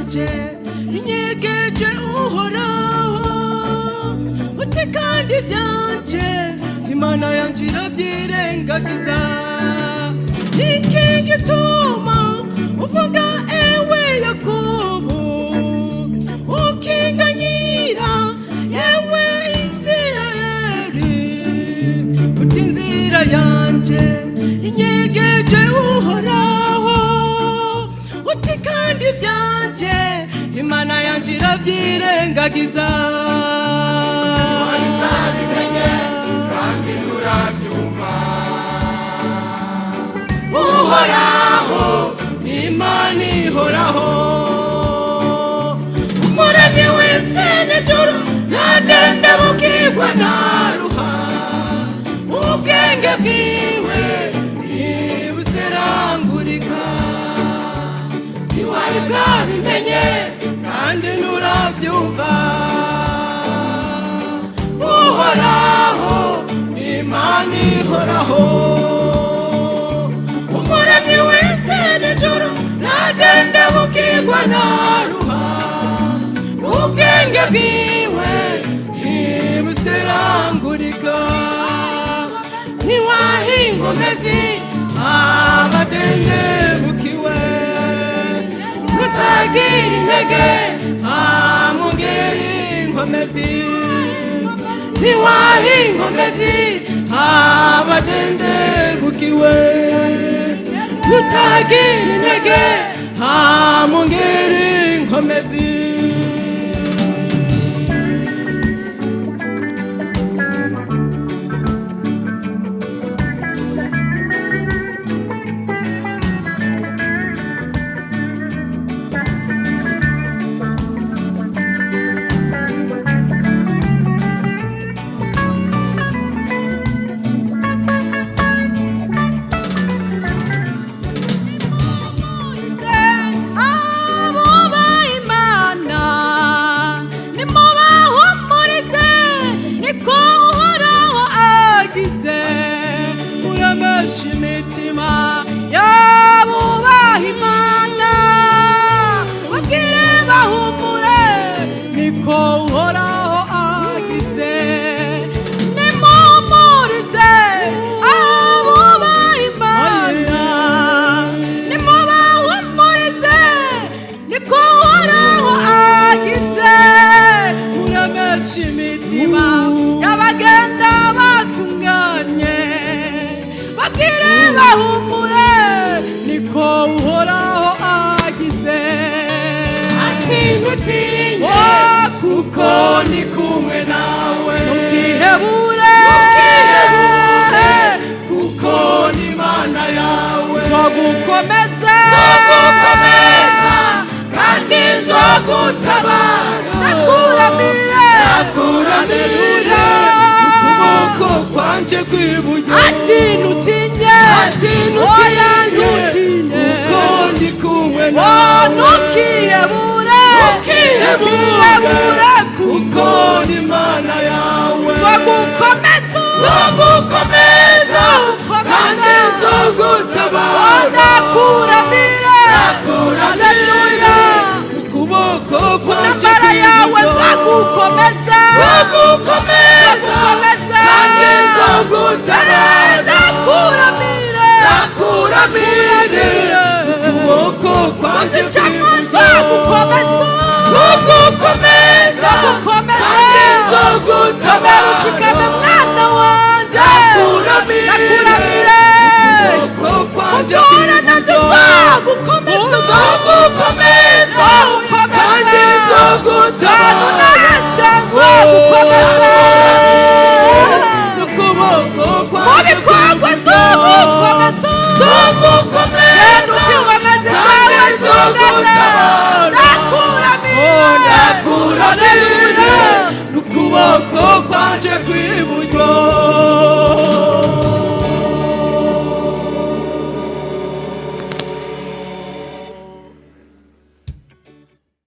yanje inyegeje uhoraho uti kandi byanje Imana yanje iravyirengagiza iki gituma uvuga ewe Yakobo ukinganyira ewe Isirayeli uti inzira yanje inyegeje uhoraho uti kandi byanje Imana yanje iravyirengagiza kandi uravyumva uhoraho Imana ihoraho umuremyi wese n'ijuru ntadenda bukigwa naruha ubwenge bwiwe ntibuserangurika ntiwari bwabimenye kandi nturabyumva uhoraho Imana ihoraho umuremyi wese n'ijuru ntadenda bukigwa naruha ubwenge bwiwe ntibuserangurika ntiwahingomezi abadendebukiwe rutagira intege amugera inkomezi ntiwahingomezi abadendebukiwe rutagira intege amugera inkomezi kuko ni kumwe nawe ntukihebure kuko ni Imana yawe nzogukomeza kandi nzogutabara nakuramire ukuboko kwanje kw'iburyo ati ntutinye kuko ndi kumwe nawe ntukihebure kuko ni Imana yawe nzogukomeza kandi nzogutabara nakuramire ukuboko kwanje yawe nzogukomeza kandi nzogutabara nakuramire ukuboko kwanje nzogukomeza kandi nzogutabara ushikame mwana wanje nakuramire ukuboko kwanje nzogukomeza kandi nzogutabara ukuboko kwanje nakuramire ukuboko kwanje kw'iburyo